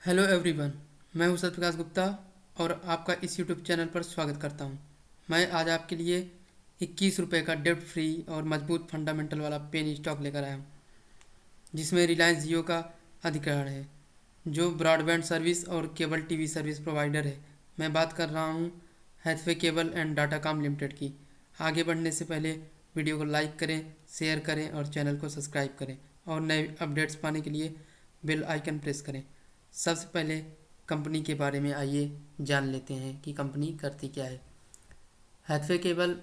Hello everyone. मैं हूं सत्यप्रकाश गुप्ता और आपका इस यूट्यूब चैनल पर स्वागत करता हूं। मैं आज आपके लिए 21 रुपये का डेब्ट फ्री और मजबूत फंडामेंटल वाला पेन स्टॉक लेकर आया हूं, जिसमें रिलायंस जियो का अधिग्रहण है, जो ब्रॉडबैंड सर्विस और केबल टीवी सर्विस प्रोवाइडर है। मैं बात कर रहा हूं Hathway cable and Datacom limited की। आगे बढ़ने से पहले वीडियो को लाइक करें, शेयर करें और चैनल को सब्सक्राइब करें, और नए अपडेट्स पाने के लिए बेल आइकन प्रेस करें। सबसे पहले कंपनी के बारे में आइए जान लेते हैं कि कंपनी करती क्या है। हैथवे केबल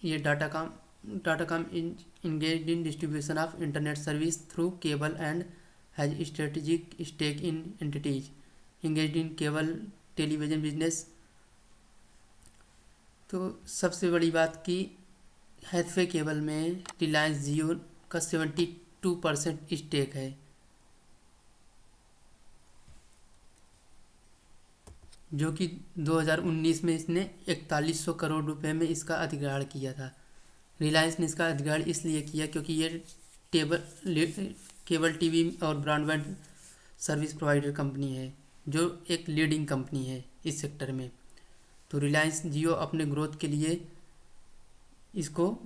ये Datacom engaged in distribution of internet service through cable and has strategic stake in entities engaged in cable television business. तो सबसे बड़ी बात कि हैथवे केबल में रिलायंस जियो का 72% स्टेक है, जो कि 2019 में इसने 4100 करोड़ रुपए में इसका अधिग्रहण किया था। रिलायंस ने इसका अधिग्रहण इसलिए किया क्योंकि ये केबल टीवी और ब्रॉडबैंड सर्विस प्रोवाइडर कंपनी है, जो एक लीडिंग कंपनी है इस सेक्टर में। तो रिलायंस जियो अपने ग्रोथ के लिए इसको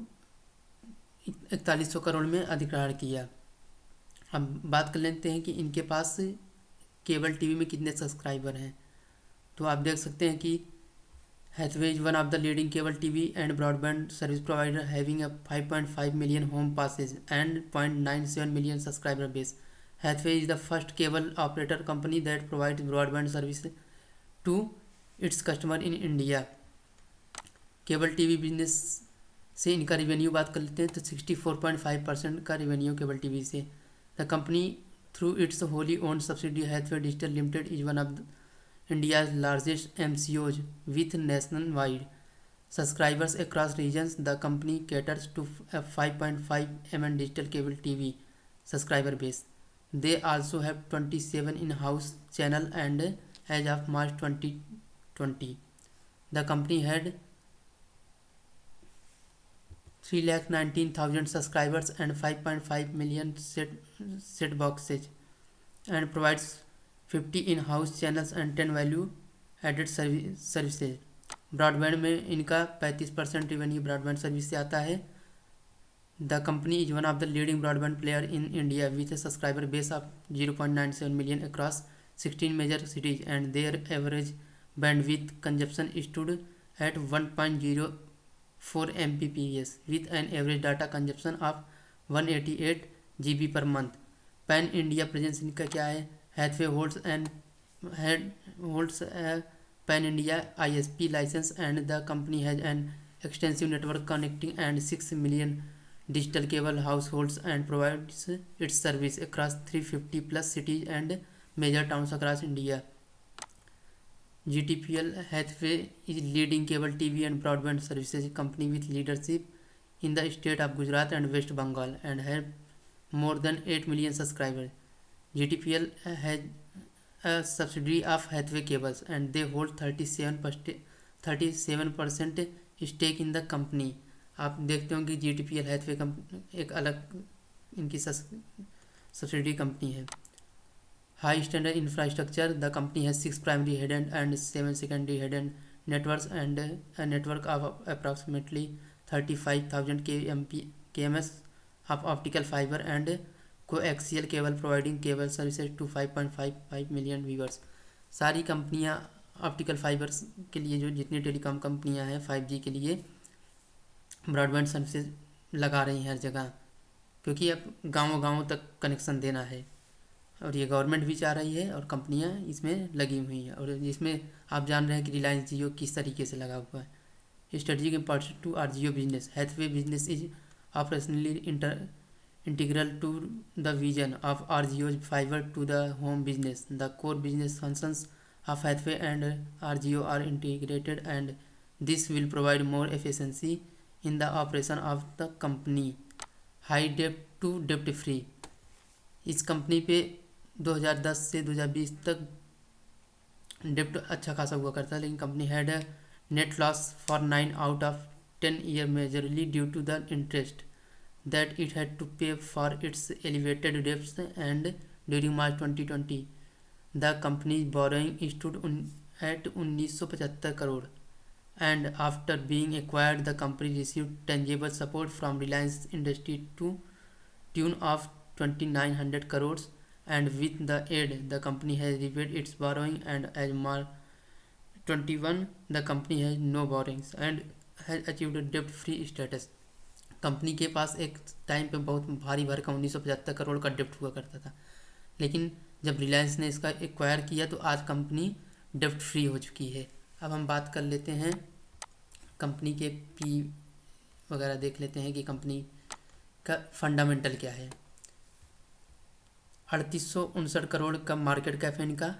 4100 करोड़ में अधिग्रहण किया। अब बात कर लेते हैं कि इनके पास केबल टीवी में कितने सब्सक्राइबर हैं। तो आप देख सकते हैं कि Hathway is one of the leading cable TV and broadband service provider, having a 5.5 million home passes and 0.97 million subscriber base. Hathway is the first cable operator company that provides broadband service to its customer in India. Cable TV business से इनका revenue बात कर लेते हैं तो 64.5% का revenue cable TV से। The company through its wholly owned subsidy Hathway digital limited is one of India's largest MCOs with nationwide subscribers across regions. The company caters to a 5.5 million digital cable TV subscriber base. They also have 27 in-house channel, and as of March 2020, the company had 319,000 subscribers and 5.5 million set boxes, and provides 50 in-house channels and 10 value added services. Broadband में इनका 35% revenue broadband service से आता है। The company is one of the leading broadband player in India with a subscriber base of 0.97 million across 16 major cities, and their average bandwidth consumption stood at 1.04 Mbps with an average data consumption of 188 GB per month. Pan India presence इनका क्या है? Hathway holds a pan-India ISP license, and the company has an extensive network connecting and 6 million digital cable households, and provides its service across 350 plus cities and major towns across India. GTPL Hathway is leading cable TV and broadband services company with leadership in the state of Gujarat and West Bengal, and have more than 8 million subscribers. GTPL has a subsidiary of Hathway Cables, and they hold 37% stake in the company. आप देखते होंगे GTPL Hathaway एक अलग इनकी subsidiary company है। High standard infrastructure, the company has 6 primary head and 7 secondary head and networks, and a network of approximately 35,000 kms of optical fiber and coaxial cable providing cable services to 5.55 million viewers. सारी कंपनियां optical fibres के लिए, जो जितनी telecom कंपनियां हैं 5G के लिए ब्रॉडबैंड सर्विसेज लगा रही हैं हर जगह, क्योंकि अब गाँव तक कनेक्शन देना है, और ये गवर्नमेंट भी चाह रही है और कंपनियां इसमें लगी हुई हैं। और जिसमें आप जान रहे हैं कि रिलायंस जियो किस तरीके से लगा हुआ है। Strategic importance to R Jio business, Hathway business is operationally integral to the vision of RJO's fiber to the home business. The core business functions of Hathway and RJO are integrated, and this will provide more efficiency in the operation of the company. High debt to debt free, इस company पे 2010 से 2020 तक डेप्ट अच्छा खासा हुआ करता है, लेकिन company had a net loss for 9 out of 10 year majorly due to the interest that it had to pay for its elevated debts, and during March 2020 the company borrowing stood at 1975 crore and after being acquired the company received tangible support from Reliance Industry to tune of 2900 crores and with the aid the company has repaid its borrowing and as March 21 the company has no borrowings and has achieved a debt free status। Company के पास एक time पे बहुत भारी भरकम 1975 करोड़ का डेप्ट हुआ करता था, लेकिन जब रिलायंस ने इसका एक्वायर किया तो आज कंपनी डेप्ट फ्री हो चुकी है। अब हम बात कर लेते हैं कंपनी के पी वगैरह, देख लेते हैं कि कंपनी का फंडामेंटल क्या है। 3859 करोड़ का मार्केट कैप है इनका,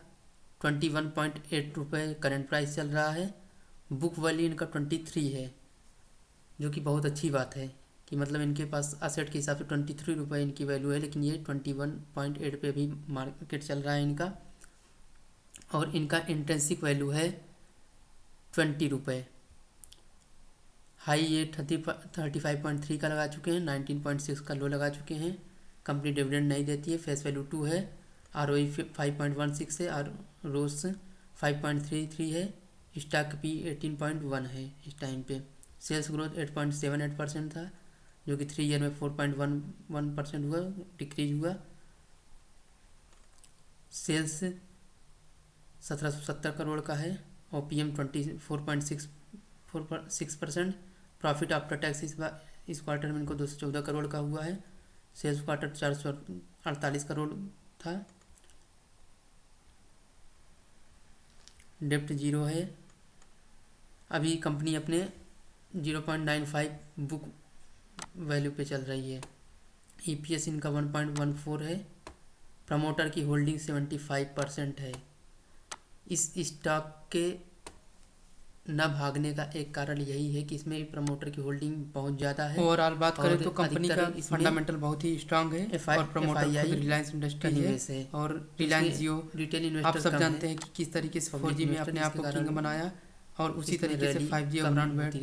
21.8 रुपये करेंट प्राइस चल रहा है। बुक वैल्यू इनका 23 है, जो कि बहुत अच्छी बात है कि मतलब इनके पास असेट के हिसाब से 23 रुपये इनकी वैल्यू है, लेकिन ये 21.8 पे भी मार्केट चल रहा है इनका। और इनका इंट्रिंसिक वैल्यू है 20 रुपये। हाई ये 35.3 का लगा चुके हैं, 19.6 का लो लगा चुके हैं। कंपनी डिविडेंड नहीं देती है, फेस वैल्यू 2 है, ROE 5.16 है और रोस 5.33 है। स्टॉक पी 18.1 है इस टाइम पे। सेल्स ग्रोथ 8.78% था, जो कि 3 ईयर में 4.11% हुआ, डिक्रीज हुआ। सेल्स 1770 करोड़ का है, OPM 24.6%। प्रॉफिट आफ्टर टैक्स इस क्वार्टर में इनको 214 करोड़ का हुआ है। सेल्स क्वार्टर 448 करोड़ था। डेप्ट 0 है। अभी कंपनी अपने 0.95 बुक वैल्यू पे चल रही है। EPS इनका 1.14 है। प्रमोटर की होल्डिंग 75% है। इस स्टॉक के न भागने का एक कारण यही है कि इसमें प्रमोटर की होल्डिंग बहुत ज़्यादा है। ओवरऑल बात करें तो कंपनी का फंडामेंटल बहुत ही स्ट्रांग है और प्रमोटर खुद रिलायंस इंडस्ट्री है और रिलायंस जियो। रिटेल आप इन्वेस्टर सब जानते हैं कि किस तरीके से 4G में अपने आप को किंग बनाया और उसी तरीके से 5G और ब्रॉडबैंड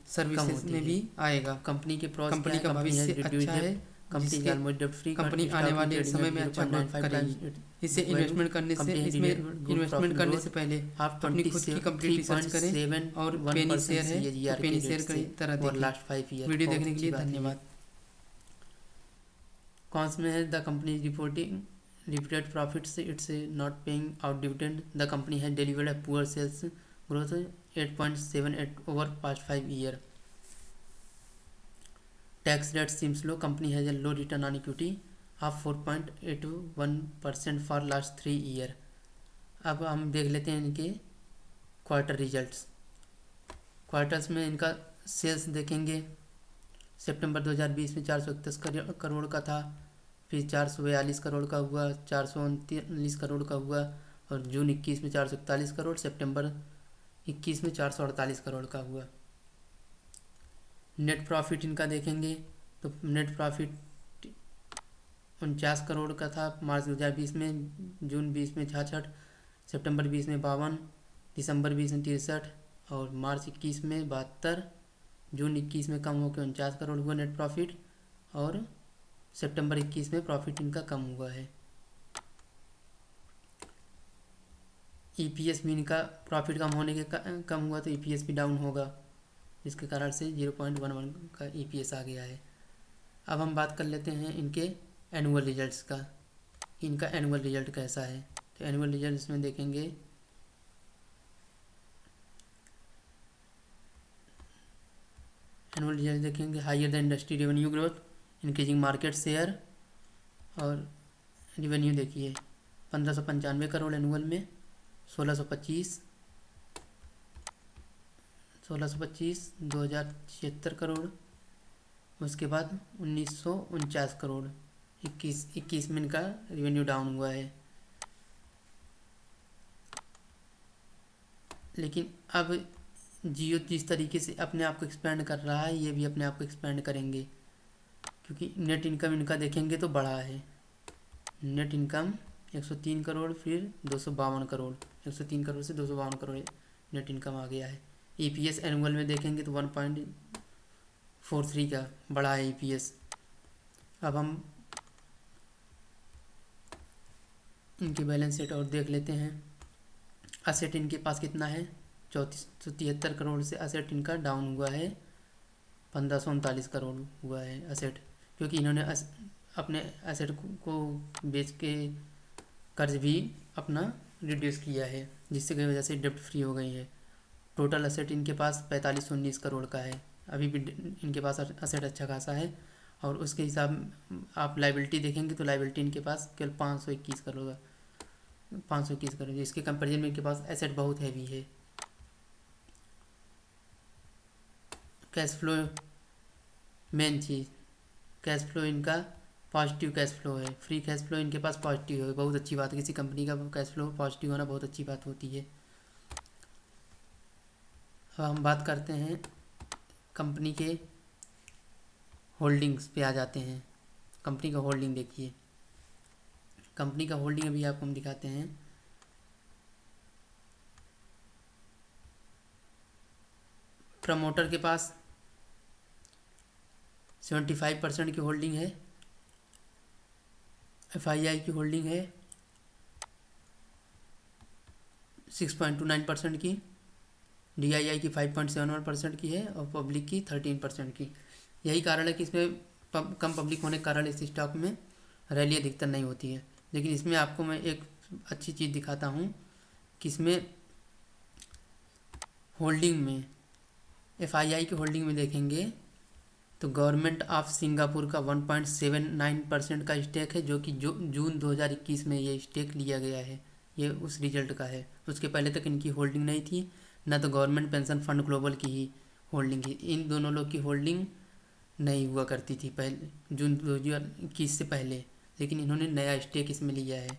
सर्विसेज में भी आएगा। कंपनी के कंपनी का भविष्य अच्छा है, कंपनी आने वाले समय में अच्छा ग्रोथ करेगी। इसे इन्वेस्टमेंट करने से पहले अपनी खुद की कंप्लीट रिसर्च करें और पेनी शेयर है तो पेनी शेयर की तरह देखें। वीडियो देखने के लिए धन्यवाद। कॉन्स में है the company reporting reported profits, it's not paying out dividend. The company has delivered a poor sales growth 8.78 over past 5 years. Tax rate seems low. Company has a low return on equity of 4.81% for last 3 years. अब हम देख लेते हैं इनके quarter results. Quarters में इनका sales देखेंगे, सितंबर 2020 में 431 करोड़ का था, फिर 442 करोड़ का हुआ, 439 करोड़ का हुआ और जून 21 में 441 करोड़, सितंबर 21 में 448 करोड़ का हुआ। नेट प्रॉफिट इनका देखेंगे तो नेट प्रॉफिट 49 करोड़ का था मार्च 2020 में, जून 20 में 66, सितंबर 20 में 52, दिसंबर 20 में 63 और मार्च 21 में 72, जून 21 में कम होकर 49 करोड़ हुआ नेट प्रॉफिट और सितंबर 21 में प्रॉफिट इनका कम हुआ है। EPS भी इनका प्रॉफिट कम होने के कम हुआ तो EPS भी डाउन होगा, जिसके कारण से 0.11 का EPS आ गया है। अब हम बात कर लेते हैं इनके एनुअल रिजल्ट्स का, इनका एनुअल रिजल्ट कैसा है। तो एनुअल रिजल्ट इसमें देखेंगे, एनुअल रिजल्ट देखेंगे higher the industry revenue growth, increasing market share और रेवेन्यू देखिए 1595 करोड़ एनुअल में, 1625 2076 करोड़, उसके बाद 1949 करोड़, 21 में इनका रेवेन्यू डाउन हुआ है। लेकिन अब जियो जिस तरीके से अपने आप को एक्सपेंड कर रहा है, ये भी अपने आप को एक्सपेंड करेंगे, क्योंकि नेट इनकम इनका देखेंगे तो बढ़ा है। नेट इनकम 103 करोड़ फिर 252 करोड़, 103 करोड़ से 252 करोड़ नेट इनकम आ गया है। EPS एनुअल में देखेंगे तो 1.43 का बढ़ा है EPS। अब हम इनके बैलेंस शीट और देख लेते हैं। असेट इनके पास कितना है, 3473 करोड़ से असेट इनका डाउन हुआ है, 1539 करोड़ हुआ है असेट, क्योंकि इन्होंने अपने एसेट को बेच के कर्ज भी अपना रिड्यूस किया है, जिससे की वजह से डेप्ट फ्री हो गई है। टोटल असेट इनके पास 4519 करोड़ का है, अभी भी इनके पास असेट अच्छा खासा है। और उसके हिसाब आप लाइबिलिटी देखेंगे तो लाइबिलिटी इनके पास केवल 521 करोड़, इसके कंपेरिजन में इनके पास एसेट बहुत हैवी है। कैश फ्लो मेन चीज़, कैश फ्लो इनका पॉजिटिव कैश फ्लो है, फ्री कैश फ्लो इनके पास पॉजिटिव है, बहुत अच्छी बात है। किसी कंपनी का कैश फ्लो पॉजिटिव होना बहुत अच्छी बात होती है। अब हम बात करते हैं कंपनी के होल्डिंग्स पे आ जाते हैं। कंपनी का होल्डिंग देखिए, कंपनी का होल्डिंग अभी आपको हम दिखाते हैं। प्रमोटर के पास 75% की होल्डिंग है, FII की होल्डिंग है 6.29% की, DII की 5.71% की है और पब्लिक की 13% की। यही कारण है कि इसमें कम पब्लिक होने के कारण इस स्टॉक में रैली अधिकतर नहीं होती है। लेकिन इसमें आपको मैं एक अच्छी चीज़ दिखाता हूँ कि इसमें होल्डिंग में FII की होल्डिंग में देखेंगे तो गवर्नमेंट ऑफ सिंगापुर का 1.79% का स्टेक है, जो कि जून 2021 में ये स्टेक लिया गया है, ये उस रिजल्ट का है। उसके पहले तक इनकी होल्डिंग नहीं थी, ना तो गवर्नमेंट पेंशन फंड ग्लोबल की ही होल्डिंग थी। इन दोनों लोग की होल्डिंग नहीं हुआ करती थी पहले जून 2021 से पहले, लेकिन इन्होंने नया स्टेक इसमें लिया है।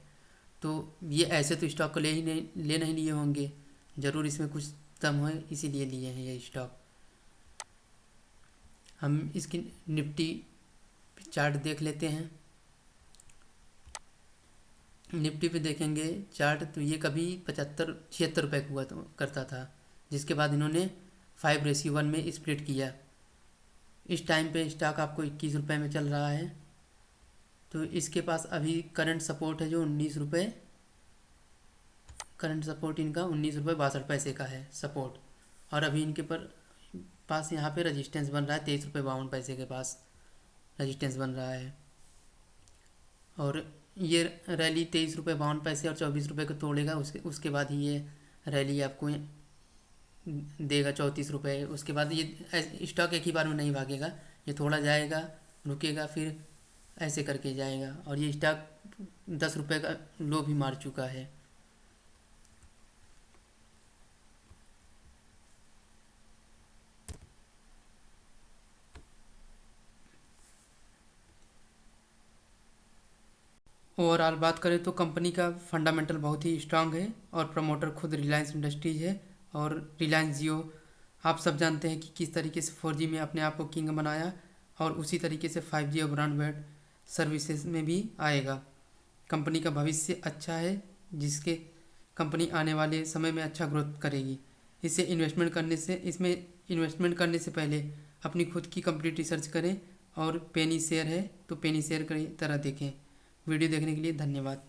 तो ये ऐसे तो स्टॉक को ले नहीं लिए होंगे, ज़रूर इसमें कुछ दम है, इसीलिए लिए हैं ये स्टॉक। हम इसकी निफ्टी चार्ट देख लेते हैं। निफ्टी पे देखेंगे चार्ट तो ये कभी 76 रुपये हुआ करता था, जिसके बाद इन्होंने 5:1 में स्प्लिट किया। इस टाइम पे स्टॉक आपको 21 रुपये में चल रहा है। तो इसके पास अभी करंट सपोर्ट है जो 19 रुपये, करंट सपोर्ट इनका 19 रुपये 62 पैसे का है सपोर्ट। और अभी इनके पास यहाँ पे रजिस्टेंस बन रहा है 23 रुपये 52 पैसे के पास रजिस्टेंस बन रहा है। और ये रैली 23 रुपये 52 पैसे और 24 रुपये को तोड़ेगा, उसके बाद ही ये रैली आपको देगा 34 रुपये। उसके बाद ये स्टॉक एक ही बार में नहीं भागेगा, ये थोड़ा जाएगा, रुकेगा, फिर ऐसे करके जाएगा। और ये स्टॉक 10 रुपये का लो भी मार चुका है। ओवरऑल बात करें तो कंपनी का फंडामेंटल बहुत ही स्ट्रांग है और प्रमोटर खुद रिलायंस इंडस्ट्रीज है और रिलायंस जियो। आप सब जानते हैं कि किस तरीके से 4G में अपने आप को किंग बनाया और उसी तरीके से 5G और ब्रॉडबैंड सर्विसेज में भी आएगा। कंपनी का भविष्य अच्छा है, जिसके कंपनी आने वाले समय में अच्छा ग्रोथ करेगी। इसमें इन्वेस्टमेंट करने से पहले अपनी खुद की कंप्लीट रिसर्च करें और पेनी शेयर है तो पेनी शेयर की तरह देखें। वीडियो देखने के लिए धन्यवाद।